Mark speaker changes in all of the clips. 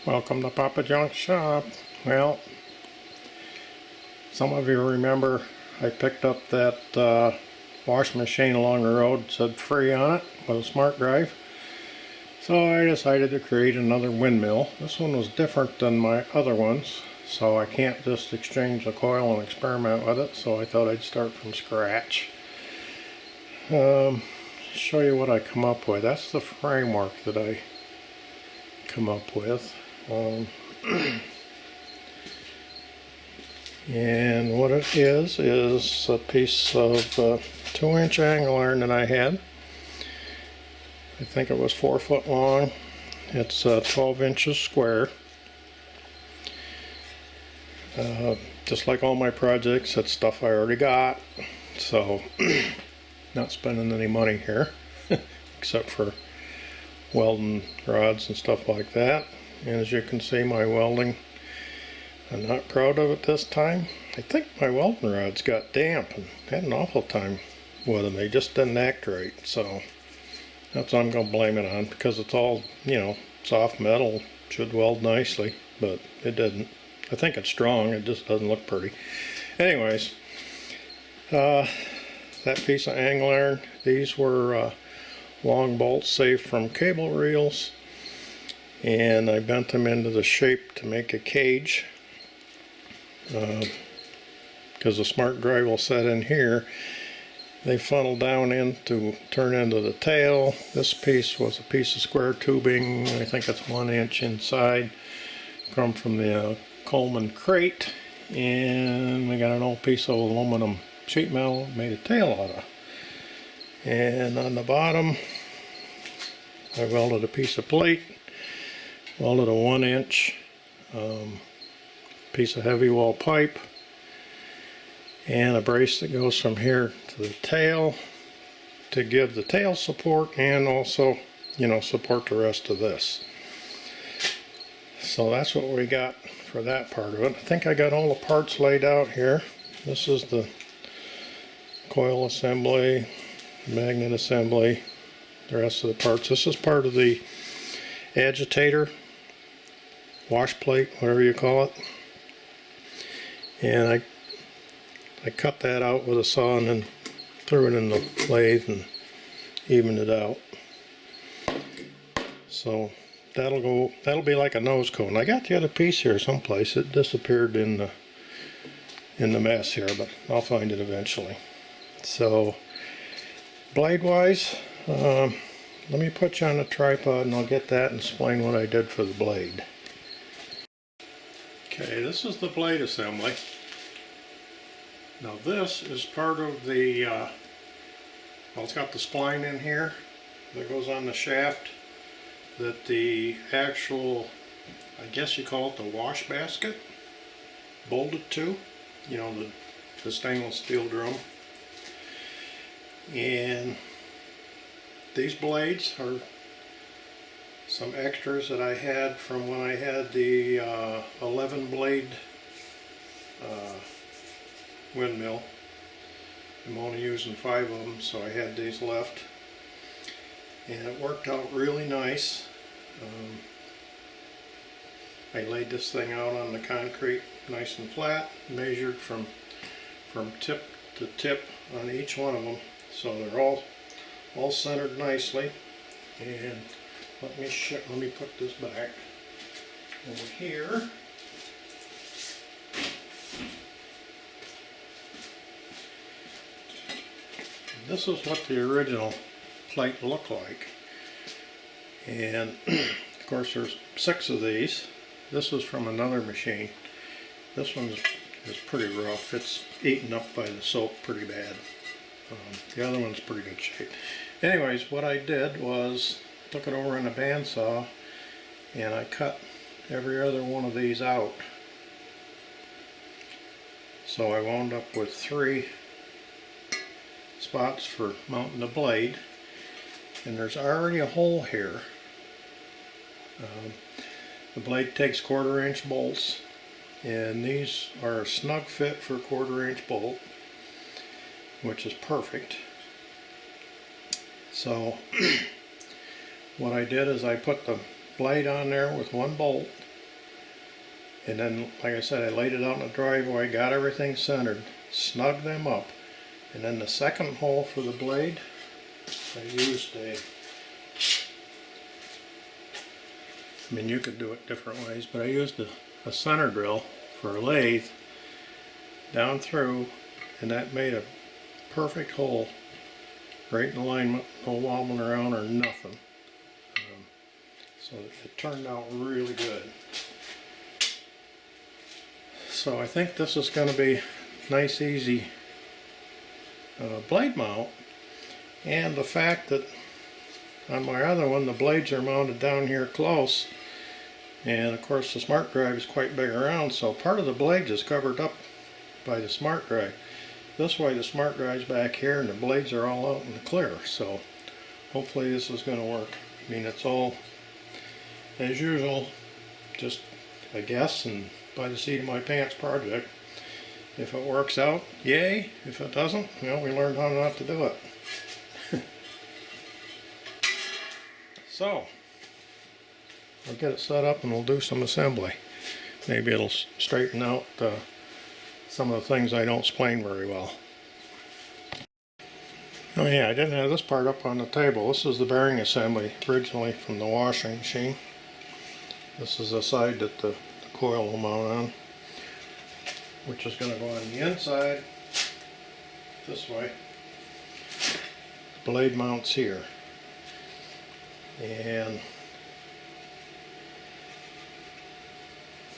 Speaker 1: Welcome to Papa Junk's shop. Well, some of you remember I picked up that washing machine along the road. It said free on it with a smart drive. So I decided to create another windmill. This one was different than my other ones, so I can't just exchange the coil and experiment with it, so I thought I'd start from scratch. Show you what I come up with. That's the framework that I come up with. And what it is a piece of 2-inch angle iron that I had. I think it was 4 foot long. It's 12 inches square. Just like all my projects, it's stuff I already got, so not spending any money here except for welding rods and stuff like that. And as you can see, my welding, I'm not proud of it this time. I think my welding rods got damp and had an awful time with them. They just didn't act right, so that's what I'm going to blame it on, because it's all, you know, soft metal, should weld nicely, but it didn't. I think it's strong, it just doesn't look pretty. Anyways, that piece of angle iron, these were long bolts saved from cable reels, and I bent them into the shape to make a cage, because the smart drive will set in here. They funnel down in to turn into the tail. This piece was a piece of square tubing, I think it's 1 inch inside, come from the Coleman crate, and we got an old piece of aluminum sheet metal made a tail out of. And on the bottom I welded a piece of plate, welded a 1 inch piece of heavy wall pipe, and a brace that goes from here to the tail to give the tail support and also, you know, support the rest of this. So that's what we got for that part of it. I think I got all the parts laid out here. This is the coil assembly, magnet assembly, the rest of the parts. This is part of the agitator, wash plate, whatever you call it. And I cut that out with a saw and then threw it in the lathe and evened it out. So that'll be like a nose cone. I got the other piece here someplace. It disappeared in the mess here, but I'll find it eventually. So blade wise, let me put you on a tripod and I'll get that and explain what I did for the blade. Okay, this is the blade assembly. Now this is part of the, well, it's got the spline in here that goes on the shaft that the actual, I guess you call it the wash basket, bolted to, you know, the stainless steel drum. And these blades are some extras that I had from when I had the 11 blade windmill. I'm only using 5 of them, so I had these left, and it worked out really nice. I laid this thing out on the concrete nice and flat, measured from tip to tip on each one of them, so they're all centered nicely. And let me put this back over here. This is what the original plate looked like, and of course there's 6 of these. This is from another machine. This one is pretty rough. It's eaten up by the soap pretty bad. The other one's pretty good shape. Anyways, what I did was took it over in a bandsaw and I cut every other one of these out. So I wound up with 3 spots for mounting the blade, and there's already a hole here. The blade takes 1/4 inch bolts, and these are a snug fit for a 1/4 inch bolt, which is perfect. So what I did is I put the blade on there with 1 bolt, And then, like I said, I laid it out in the driveway, got everything centered, snugged them up. And then the second hole for the blade, I used I mean, you could do it different ways, but I used a center drill for a lathe down through, and that made a perfect hole right in alignment, no wobbling around or nothing. So it turned out really good. So I think this is going to be nice, easy blade mount. And the fact that on my other one the blades are mounted down here close, and of course the smart drive is quite big around, so part of the blades is covered up by the smart drive. This way the smart drive's back here and the blades are all out in the clear, so hopefully this is going to work. I mean, it's all as usual, just a guess and by the seat of my pants project. If it works out, yay. If it doesn't, well, we learned how not to do it. So, I'll get it set up and we'll do some assembly. Maybe it'll straighten out some of the things I don't explain very well. Oh yeah, I didn't have this part up on the table. This is the bearing assembly originally from the washing machine. This is the side that the coil will mount on, which is going to go on the inside this way. The blade mounts here. And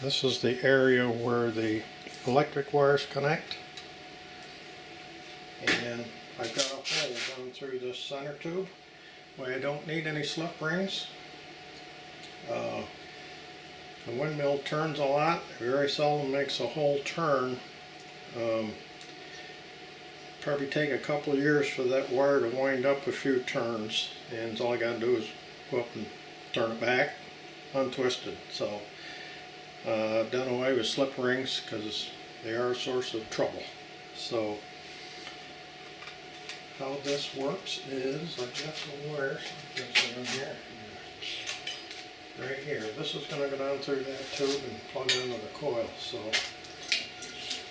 Speaker 1: this is the area where the electric wires connect. And I've got a hole down through this center tube where I don't need any slip rings. The windmill turns a lot. It very seldom makes a whole turn. Probably take a couple of years for that wire to wind up a few turns, and all I got to do is go up and turn it back, untwisted. So I've done away with slip rings because they are a source of trouble. So how this works is I've got some wires in here. Right here. This is going to go down through that tube and plug it into the coil. So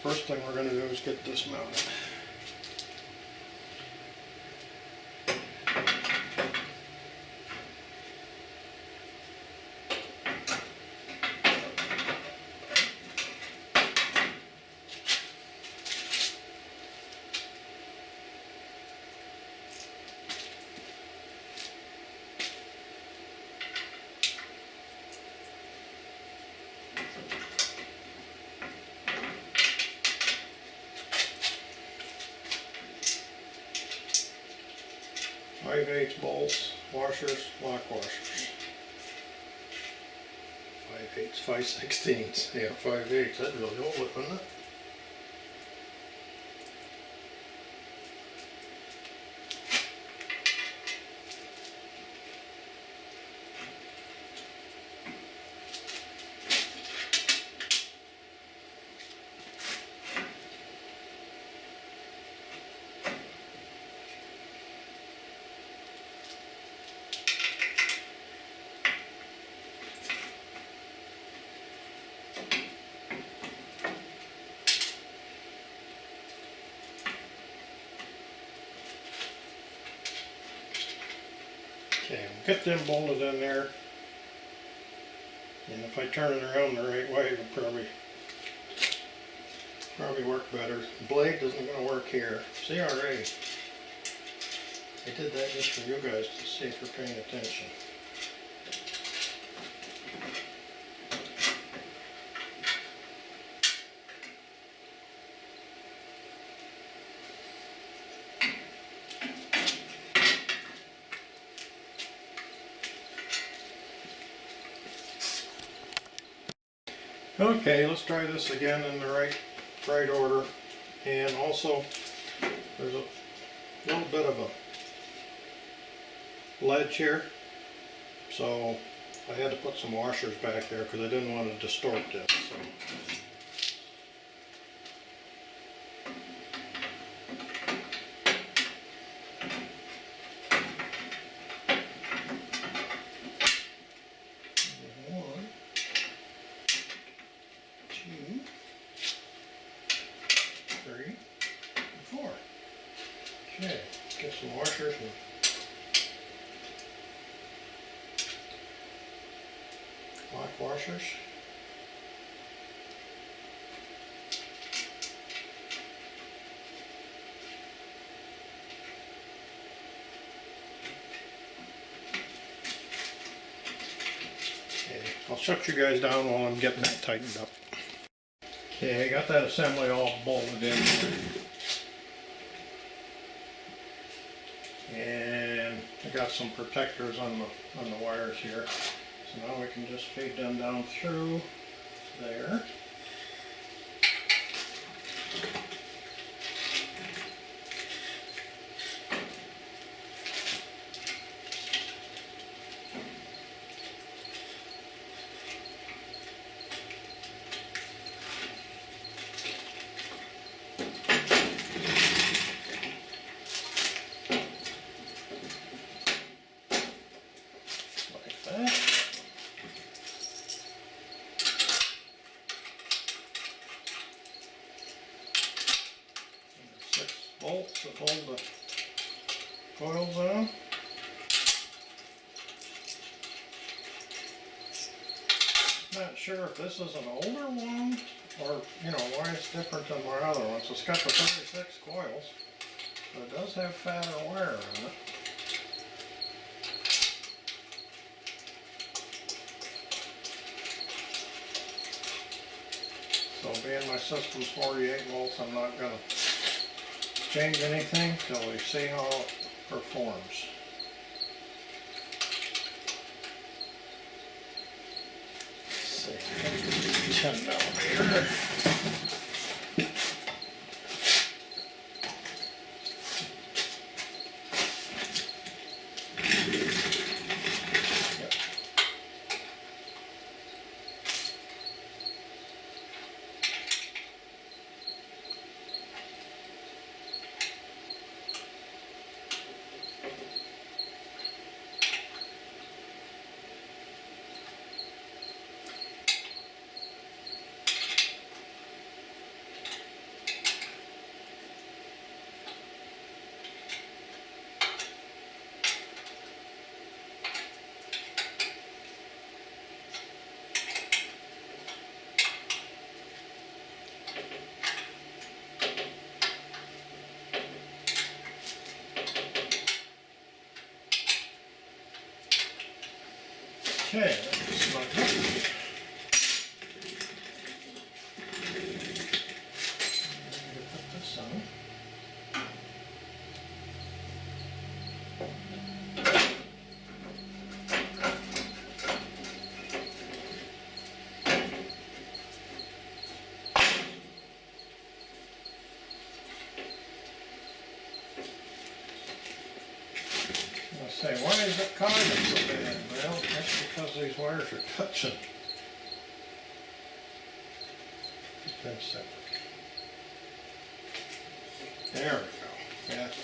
Speaker 1: first thing we're going to do is get this mounted. 5/8 bolts, washers, lock washers. 5/8, 5/16. Yeah, 5/8. That'd really hold it, wouldn't it? Okay, we'll get them bolted in there, and if I turn it around the right way, it'll probably work better. The blade isn't going to work here. See, already, I did that just for you guys to see if you're paying attention. Okay, let's try this again in the right order. And also, there's a little bit of a ledge here, so I had to put some washers back there because I didn't want to distort this. So. washers and lock washers. Okay, I'll shut you guys down while I'm getting that tightened up. Okay, I got that assembly all bolted in here. And I got some protectors on the wires here. So now we can just feed them down through there. Like that. And there's 6 bolts that hold the coils on. Not sure if this is an older one or, you know, why it's different than my other ones. It's got the 36 coils, but it does have fatter wire on it. So being my system's 48 volts, I'm not going to change anything till we see how it performs. Let's see, 10 millimeter. Okay, that's my hook. Put this on. I'll say, why is it carbon so bad? Well, that's because these wires are touching. Get them separate. There we go. That's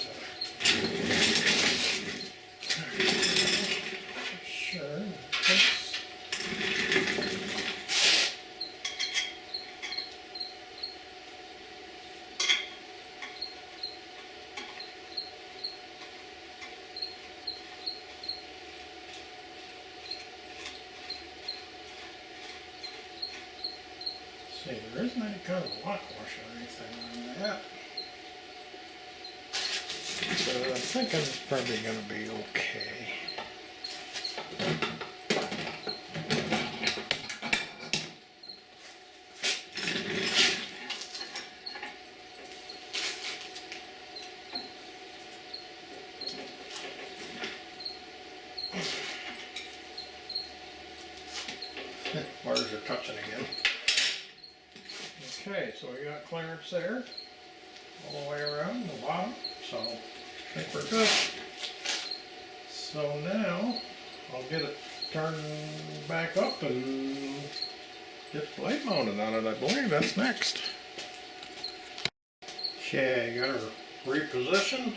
Speaker 1: sure. See, there isn't any kind of lock washer or anything on that. So I'm thinking it's probably going to be okay. Wires are touching again. Okay, so we got clearance there, all the way around the bottom, so I think we're good. So now, I'll get it turned back up and get the blade mounted on it, I believe that's next. Okay, got her repositioned.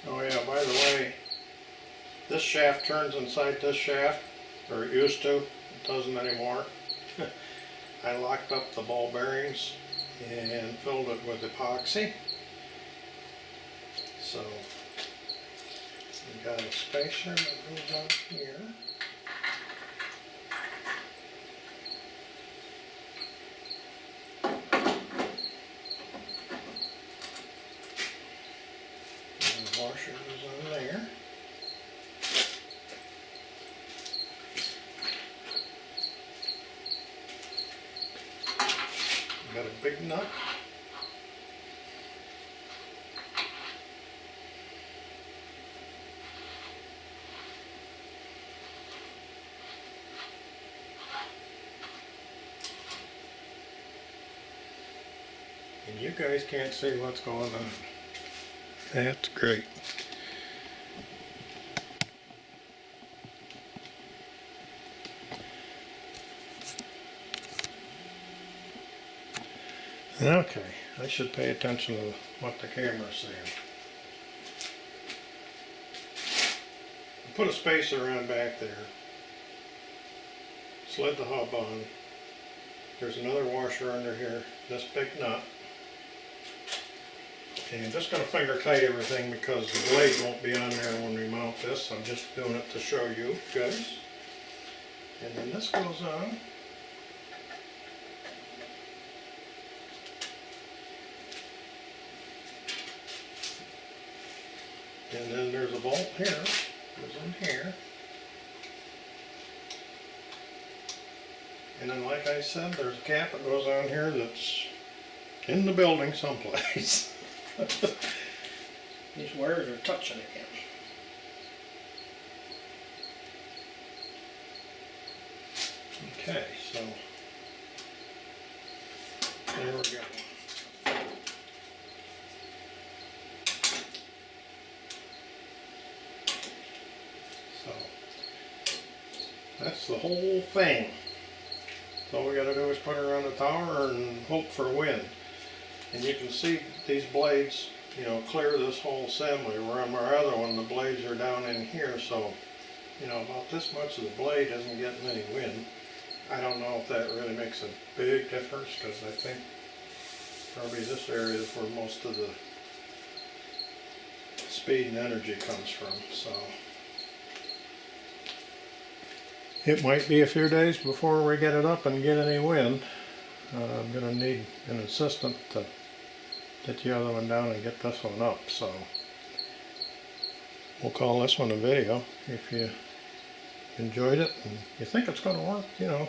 Speaker 1: Oh yeah, by the way, this this shaft turns inside this shaft, or it used to, it doesn't anymore. I locked up the ball bearings and filled it with epoxy. So we got a spacer that goes on here. And the washer goes on there. Got a big nut. And you guys can't see what's going on. That's great. Okay, I should pay attention to what the camera's saying. Put a spacer on back there. Slid the hub on. There's another washer under here, this big nut. And I'm just going to finger tight everything because the blade won't be on there when we mount this. I'm just doing it to show you guys. And then this goes on. And then there's a bolt here, goes in here. And then like I said, there's a cap that goes on here that's in the building someplace. These wires are touching again. Okay, so there we go. So that's the whole thing. So all we got to do is put her on the tower and hope for wind. And you can see these blades, you know, clear this whole assembly. Where on our other one, the blades are down in here, so you know, about this much of the blade isn't getting any wind. I don't know if that really makes a big difference, because I think probably this area is where most of the speed and energy comes from. So it might be a few days before we get it up and get any wind. I'm going to need an assistant to get the other one down and get this one up. So we'll call this one a video. If you enjoyed it and you think it's going to work, you know,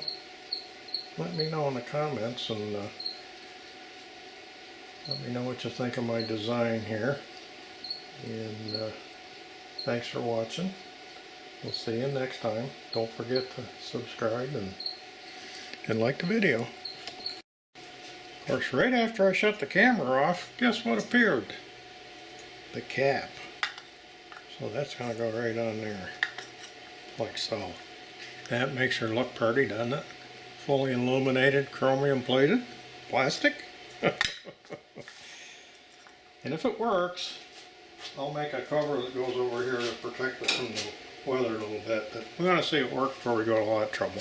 Speaker 1: let me know in the comments, and let me know what you think of my design here. And thanks for watching. We'll see you next time. Don't forget to subscribe and like the video. Of course, right after I shut the camera off, guess what appeared? The cap. So that's going to go right on there, like so. That makes her look pretty, doesn't it? Fully illuminated, chromium plated, plastic. And if it works, I'll make a cover that goes over here to protect it from the weather a little bit. But we're going to see it work before we go to a lot of trouble.